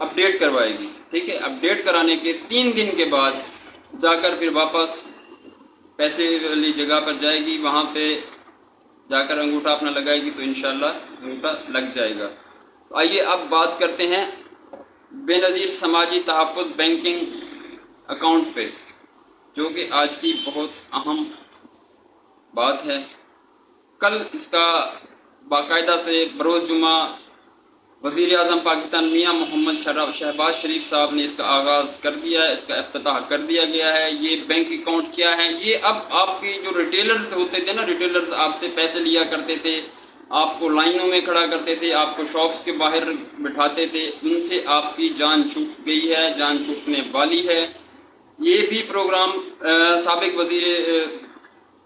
Update کروائے گی، ٹھیک ہے. اپڈیٹ کرانے کے 3 دن کے بعد جا کر پھر واپس پیسے والی جگہ پر جائے گی، وہاں پہ جا کر انگوٹھا اپنا لگائے گی تو انشاءاللہ انگوٹھا لگ جائے گا. تو آئیے اب بات کرتے ہیں بے نظیر سماجی تحفظ بینکنگ اکاؤنٹ پہ، جو کہ آج کی بہت اہم بات ہے. کل اس کا باقاعدہ سے بروز جمعہ وزیر اعظم پاکستان میاں محمد شہباز شریف صاحب نے اس کا آغاز کر دیا ہے، اس کا افتتاح کر دیا گیا ہے. یہ بینک اکاؤنٹ کیا ہے؟ یہ اب آپ کی جو ریٹیلرز ہوتے تھے نا، ریٹیلرز آپ سے پیسے لیا کرتے تھے، آپ کو لائنوں میں کھڑا کرتے تھے، آپ کو شاپس کے باہر بٹھاتے تھے، ان سے آپ کی جان چھوٹ گئی ہے، جان چھوٹنے والی ہے. یہ بھی پروگرام سابق وزیر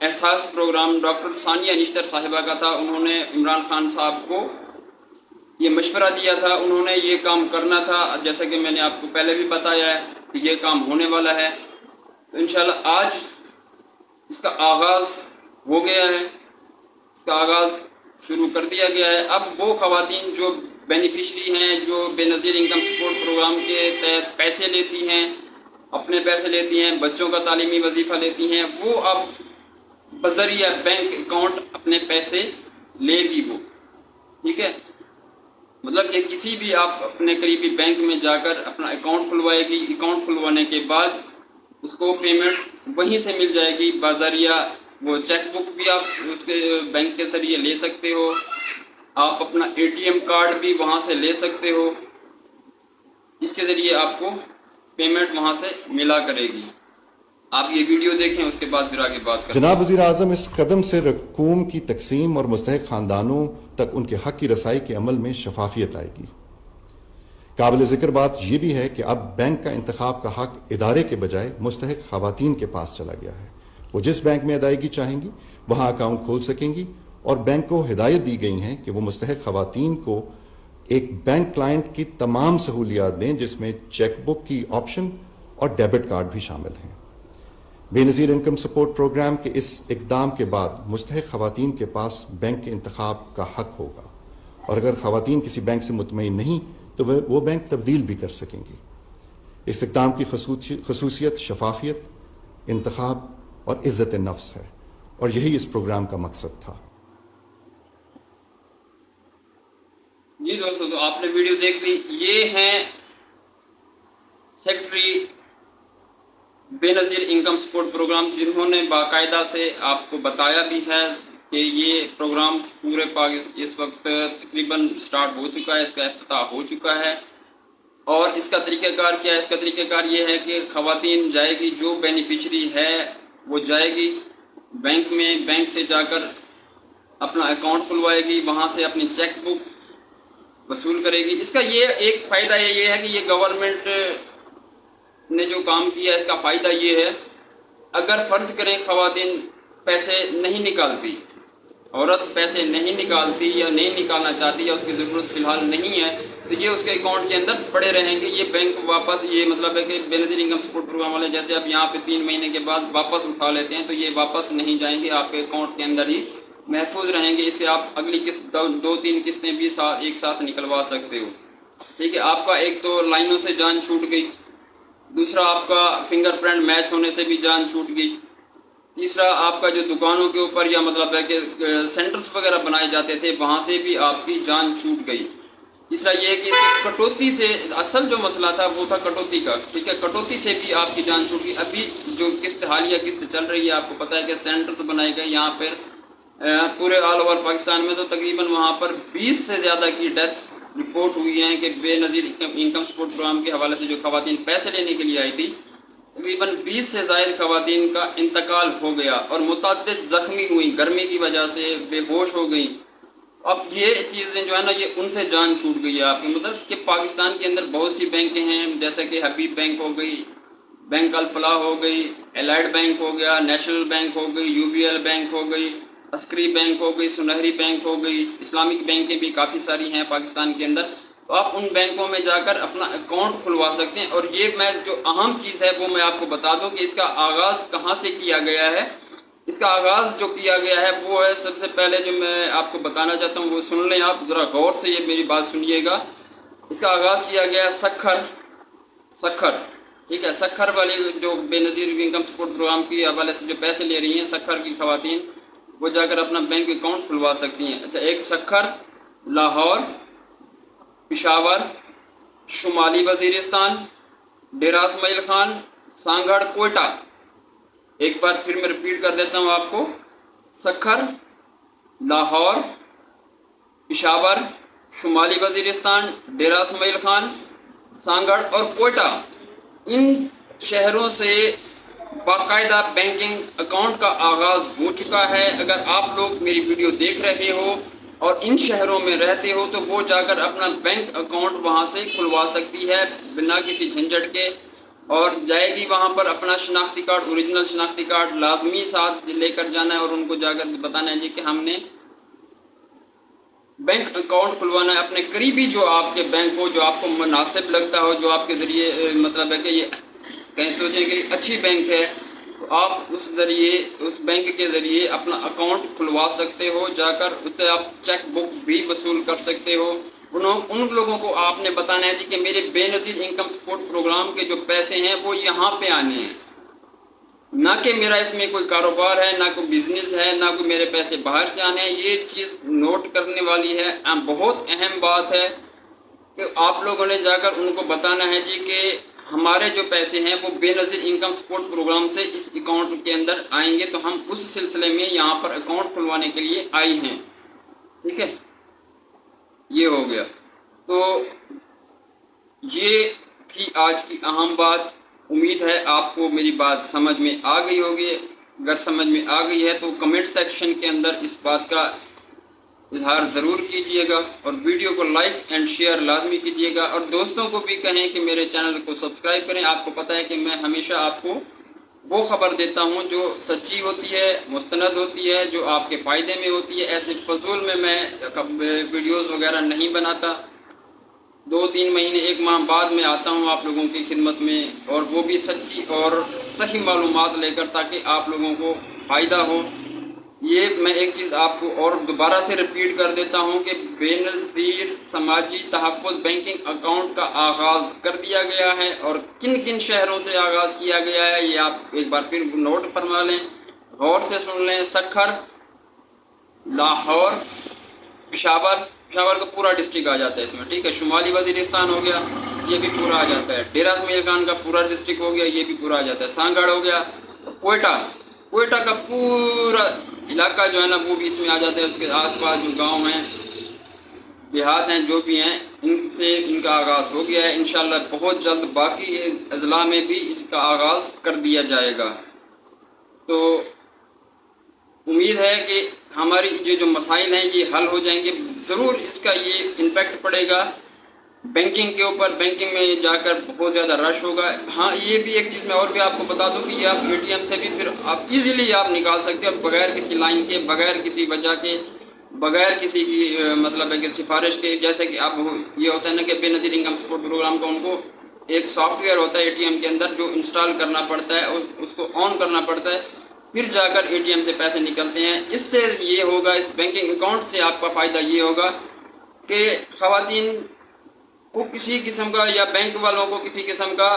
احساس پروگرام ڈاکٹر ثانیہ نشتر صاحبہ کا تھا. انہوں نے عمران خان صاحب کو یہ مشورہ دیا تھا، انہوں نے یہ کام کرنا تھا. جیسا کہ میں نے آپ کو پہلے بھی بتایا ہے کہ یہ کام ہونے والا ہے. تو انشاءاللہ آج اس کا آغاز ہو گیا ہے، اس کا آغاز شروع کر دیا گیا ہے. اب وہ خواتین جو بینیفیشری ہیں، جو بے نظیر انکم سپورٹ پروگرام کے تحت پیسے لیتی ہیں، اپنے پیسے لیتی ہیں، بچوں کا تعلیمی وظیفہ لیتی ہیں، وہ اب بذریعہ بینک اکاؤنٹ اپنے پیسے لے گی وہ، ٹھیک ہے. مطلب کہ کسی بھی آپ اپنے قریبی بینک میں جا کر اپنا اکاؤنٹ کھلوائے گی. اکاؤنٹ کھلوانے کے بعد اس کو پیمنٹ وہیں سے مل جائے گی بذریعہ وہ چیک بک بھی آپ اس کے بینک کے ذریعے لے سکتے ہو، آپ اپنا اے ٹی ایم کارڈ بھی وہاں سے لے سکتے ہو. اس کے ذریعے آپ کو پیمنٹ وہاں سے ملا کرے گی. آپ یہ ویڈیو دیکھیں، اس کے بعد پھر آگے بات کریں. جناب وزیر اعظم اس قدم سے رقوم کی تقسیم اور مستحق خاندانوں تک ان کے حق کی رسائی کے عمل میں شفافیت آئے گی. قابل ذکر بات یہ بھی ہے کہ اب بینک کا انتخاب کا حق ادارے کے بجائے مستحق خواتین کے پاس چلا گیا ہے. وہ جس بینک میں ادائیگی چاہیں گی وہاں اکاؤنٹ کھول سکیں گی، اور بینک کو ہدایت دی گئی ہیں کہ وہ مستحق خواتین کو ایک بینک کلائنٹ کی تمام سہولیات دیں، جس میں چیک بک کی آپشن اور ڈیبٹ کارڈ بھی شامل ہیں. بے نظیر انکم سپورٹ پروگرام کے اس اقدام کے بعد مستحق خواتین کے پاس بینک کے انتخاب کا حق ہوگا، اور اگر خواتین کسی بینک سے مطمئن نہیں تو وہ بینک تبدیل بھی کر سکیں گی. اس اقدام کی خصوصیت شفافیت، انتخاب اور عزت نفس ہے، اور یہی اس پروگرام کا مقصد تھا. جی دوستو، تو آپ نے ویڈیو دیکھ لی. یہ ہیں سیکرٹری بے نظیر انکم سپورٹ پروگرام، جنہوں نے باقاعدہ سے آپ کو بتایا بھی ہے کہ یہ پروگرام پورے اس وقت تقریباً سٹارٹ ہو چکا ہے، اس کا افتتاح ہو چکا ہے. اور اس کا طریقہ کار کیا ہے؟ اس کا طریقہ کار یہ ہے کہ خواتین جائے گی، جو بینیفیشری ہے وہ جائے گی بینک میں، بینک سے جا کر اپنا اکاؤنٹ کھلوائے گی، وہاں سے اپنی چیک بک وصول کرے گی. اس کا یہ ایک فائدہ یہ ہے کہ یہ گورنمنٹ نے جو کام کیا ہے، اس کا فائدہ یہ ہے، اگر فرض کریں خواتین پیسے نہیں نکالتی، عورت پیسے نہیں نکالتی یا نہیں نکالنا چاہتی یا اس کی ضرورت فی الحال نہیں ہے، تو یہ اس کے اکاؤنٹ کے اندر پڑے رہیں گے. یہ بینک واپس، یہ مطلب ہے کہ بے نظیر انکم سپورٹ پروگرام والے جیسے اب یہاں پہ 3 مہینے کے بعد واپس اٹھا لیتے ہیں، تو یہ واپس نہیں جائیں گے، آپ کے اکاؤنٹ کے اندر ہی محفوظ رہیں گے. اس سے آپ اگلی قسط 2-3 قسطیں بھی ایک ساتھ نکلوا سکتے ہو. ٹھیک ہے، آپ کا ایک تو لائنوں سے جان چھوٹ گئی، دوسرا آپ کا فنگر پرنٹ میچ ہونے سے بھی جان چھوٹ گئی، تیسرا آپ کا جو دکانوں کے اوپر یا مطلب ہے کہ سینٹرز وغیرہ بنائے جاتے تھے وہاں سے بھی آپ کی جان چھوٹ گئی. تیسرا یہ ہے کہ کٹوتی سے، اصل جو مسئلہ تھا وہ تھا کٹوتی کا، ٹھیک ہے، کٹوتی سے بھی آپ کی جان چھوٹ گئی. ابھی جو قسط حالیہ قسط چل رہی ہے، آپ کو پتہ ہے کہ سینٹرز بنائے گئے یہاں پر پورے آل اوور پاکستان میں، تو تقریباً وہاں پر 20 سے زیادہ کی ڈیتھ رپورٹ ہوئی ہیں کہ بے نظیر انکم سپورٹ پروگرام کے حوالے سے جو خواتین پیسے لینے کے لیے آئی تھی، تقریباً 20 سے زائد خواتین کا انتقال ہو گیا اور متعدد زخمی ہوئیں، گرمی کی وجہ سے بے ہوش ہو گئیں. اب یہ چیزیں جو ہے نا، یہ ان سے جان چھوٹ گئی ہے آپ کی. مطلب کہ پاکستان کے اندر بہت سی بینکیں ہیں، جیسے کہ حبیب بینک ہو گئی، بینک الفلاح ہو گئی، الائڈ بینک ہو گیا، نیشنل بینک ہو گئی، UBL بینک ہو گئی، عسکری بینک ہو گئی، سنہری بینک ہو گئی، اسلامک بینکیں بھی کافی ساری ہیں پاکستان کے اندر. تو آپ ان بینکوں میں جا کر اپنا اکاؤنٹ کھلوا سکتے ہیں. اور یہ میں جو اہم چیز ہے وہ میں آپ کو بتا دوں کہ اس کا آغاز کہاں سے کیا گیا ہے. اس کا آغاز جو کیا گیا ہے وہ ہے، سب سے پہلے جو میں آپ کو بتانا چاہتا ہوں وہ سن لیں، آپ ذرا غور سے یہ میری بات سنیے گا. اس کا آغاز کیا گیا سکھر ٹھیک ہے، سکھر والی جو بے نظیر انکم سپورٹ پروگرام کے حوالے سے جو پیسے لے رہی ہیں سکھر کی خواتین، وہ جا کر اپنا بینک اکاؤنٹ کھلوا سکتی ہیں۔ اچھا، ایک سکھر، لاہور، پشاور، شمالی وزیرستان، ڈیرہ اسماعیل خان، سانگھڑ، کوئٹہ۔ ایک بار پھر میں رپیٹ کر دیتا ہوں آپ کو، سکھر، لاہور، پشاور، شمالی وزیرستان، ڈیرہ اسماعیل خان، سانگھڑ اور کوئٹہ، ان شہروں سے باقاعدہ بینکنگ اکاؤنٹ کا آغاز ہو چکا ہے۔ اگر آپ لوگ میری ویڈیو دیکھ رہے ہو اور ان شہروں میں رہتے ہو تو وہ جا کر اپنا بینک اکاؤنٹ وہاں سے کھلوا سکتی ہے بنا کسی جھنجھٹ کے، اور جائے گی وہاں پر اپنا شناختی کارڈ، اوریجنل شناختی کارڈ لازمی ساتھ لے کر جانا ہے، اور ان کو جا کر بتانا ہے جی کہ ہم نے بینک اکاؤنٹ کھلوانا ہے اپنے قریبی جو آپ کے بینک ہو، جو آپ کو مناسب لگتا ہو، جو آپ کے ذریعے مطلب ہے کہ یہ کہیں سوچیں کہ اچھی بینک ہے، تو آپ اس بینک کے ذریعے اپنا اکاؤنٹ کھلوا سکتے ہو، جا کر اس سے آپ چیک بک بھی وصول کر سکتے ہو۔ ان لوگوں کو آپ نے بتانا ہے جی کہ میرے بے نظیر انکم سپورٹ پروگرام کے جو پیسے ہیں وہ یہاں پہ آنے ہیں، نہ کہ میرا اس میں کوئی کاروبار ہے، نہ کوئی بزنس ہے، نہ کوئی میرے پیسے باہر سے آنے ہیں۔ یہ چیز نوٹ کرنے والی ہے، بہت اہم بات ہے کہ آپ لوگوں نے جا کر ان کو بتانا ہے جی کہ ہمارے جو پیسے ہیں وہ بے نظیر انکم سپورٹ پروگرام سے اس اکاؤنٹ کے اندر آئیں گے، تو ہم اس سلسلے میں یہاں پر اکاؤنٹ کھلوانے کے لیے آئے ہیں، ٹھیک ہے، یہ ہو گیا۔ تو یہ تھی آج کی اہم بات۔ امید ہے آپ کو میری بات سمجھ میں آ گئی ہوگی۔ اگر سمجھ میں آ گئی ہے تو کمنٹ سیکشن کے اندر اس بات کا اظہار ضرور کیجئے گا، اور ویڈیو کو لائک اینڈ شیئر لازمی کیجئے گا، اور دوستوں کو بھی کہیں کہ میرے چینل کو سبسکرائب کریں۔ آپ کو پتہ ہے کہ میں ہمیشہ آپ کو وہ خبر دیتا ہوں جو سچی ہوتی ہے، مستند ہوتی ہے، جو آپ کے فائدے میں ہوتی ہے۔ ایسے فضول میں ویڈیوز وغیرہ نہیں بناتا۔ 2-3 مہینے 1 ماہ بعد میں آتا ہوں آپ لوگوں کی خدمت میں، اور وہ بھی سچی اور صحیح معلومات لے کر، تاکہ آپ لوگوں کو فائدہ ہو۔ یہ میں ایک چیز آپ کو اور دوبارہ سے رپیٹ کر دیتا ہوں کہ بے نظیر سماجی تحفظ بینکنگ اکاؤنٹ کا آغاز کر دیا گیا ہے، اور کن کن شہروں سے آغاز کیا گیا ہے یہ آپ ایک بار پھر نوٹ فرما لیں، غور سے سن لیں۔ سکھر، لاہور، پشاور کا پورا ڈسٹرکٹ آ جاتا ہے اس میں، ٹھیک ہے۔ شمالی وزیرستان ہو گیا، یہ بھی پورا آ جاتا ہے۔ ڈیرہ اسماعیل خان کا پورا ڈسٹرکٹ ہو گیا، یہ بھی پورا آ جاتا ہے۔ سانگھڑ ہو گیا، کوئٹہ کا پورا علاقہ جو ہے نا وہ بھی اس میں آ جاتا ہے۔ اس کے آس پاس جو گاؤں ہیں، دیہات ہیں، جو بھی ہیں، ان کا آغاز ہو گیا ہے۔ انشاءاللہ بہت جلد باقی اضلاع میں بھی اس کا آغاز کر دیا جائے گا۔ تو امید ہے کہ ہماری یہ جو مسائل ہیں یہ حل ہو جائیں گے۔ ضرور اس کا یہ امپیکٹ پڑے گا بینکنگ کے اوپر، بینکنگ میں جا کر بہت زیادہ رش ہوگا۔ ہاں، یہ بھی ایک چیز میں اور بھی آپ کو بتا دوں کہ یہ آپ ATM سے بھی پھر آپ ایزیلی آپ نکال سکتے ہو، بغیر کسی لائن کے، بغیر کسی وجہ کے، بغیر کسی کی مطلب ہے کہ سفارش کے۔ جیسے کہ اب یہ ہوتا ہے نا کہ بے نظیر انکم سپورٹ پروگرام کا ان کو ایک سافٹ ویئر ہوتا ہے ATM کے اندر جو انسٹال کرنا پڑتا ہے اور اس کو آن کرنا پڑتا ہے، پھر جا کر ATM سے پیسے نکلتے ہیں۔ اس سے یہ ہوگا، اس بینکنگ اکاؤنٹ سے آپ کا فائدہ یہ ہوگا کہ خواتین کو کسی قسم کا، یا بینک والوں کو کسی قسم کا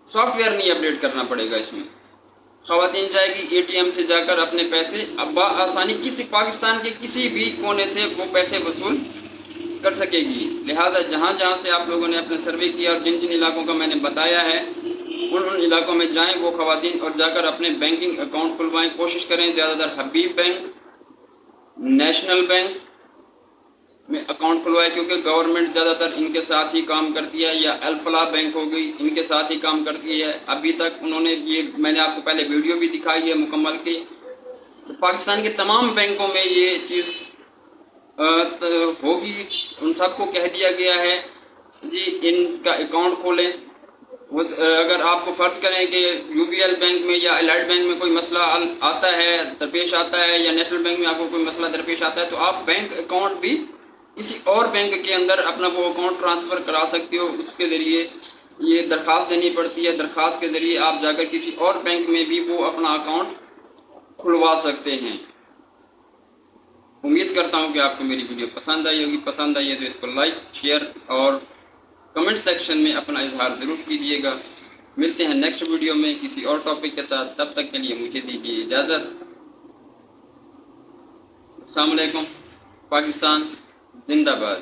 سافٹ ویئر نہیں اپڈیٹ کرنا پڑے گا۔ اس میں خواتین جائے گی ATM سے جا کر اپنے پیسے بآسانی پاکستان کے کسی بھی کونے سے وہ پیسے وصول کر سکے گی۔ لہذا جہاں جہاں سے آپ لوگوں نے اپنے سروے کیا اور جن جن علاقوں کا میں نے بتایا ہے، ان علاقوں میں جائیں وہ خواتین، اور جا کر اپنے بینکنگ اکاؤنٹ کھلوائیں۔ کوشش کریں زیادہ تر حبیب بینک، نیشنل بینک میں اکاؤنٹ کھلوائے، کیونکہ گورنمنٹ زیادہ تر ان کے ساتھ ہی کام کرتی ہے، یا الفلاح بینک ہو گئی، ان کے ساتھ ہی کام کرتی ہے۔ ابھی تک انہوں نے میں نے آپ کو پہلے ویڈیو بھی دکھائی ہے مکمل کی۔ تو پاکستان کے تمام بینکوں میں یہ چیز ہوگی، ان سب کو کہہ دیا گیا ہے جی ان کا اکاؤنٹ کھولیں۔ اگر آپ کو فرض کریں کہ UBL بینک میں یا الائٹ بینک میں کوئی مسئلہ آتا ہے، درپیش آتا ہے، یا نیشنل بینک میں آپ کو کوئی مسئلہ درپیش آتا ہے، تو آپ بینک اکاؤنٹ بھی کسی اور بینک کے اندر اپنا وہ اکاؤنٹ ٹرانسفر کرا سکتے ہو۔ اس کے ذریعے یہ درخواست دینی پڑتی ہے، درخواست کے ذریعے آپ جا کر کسی اور بینک میں بھی وہ اپنا اکاؤنٹ کھلوا سکتے ہیں۔ امید کرتا ہوں کہ آپ کو میری ویڈیو پسند آئی ہوگی. پسند آئی ہے تو اس کو لائک، شیئر اور کمنٹ سیکشن میں اپنا اظہار ضرور کیجیے گا. ملتے ہیں نیکسٹ ویڈیو میں کسی اور ٹاپک کے ساتھ. تب تک کے لیے مجھے دیجیے اجازت. السلام علیکم. پاکستان زندہ باد.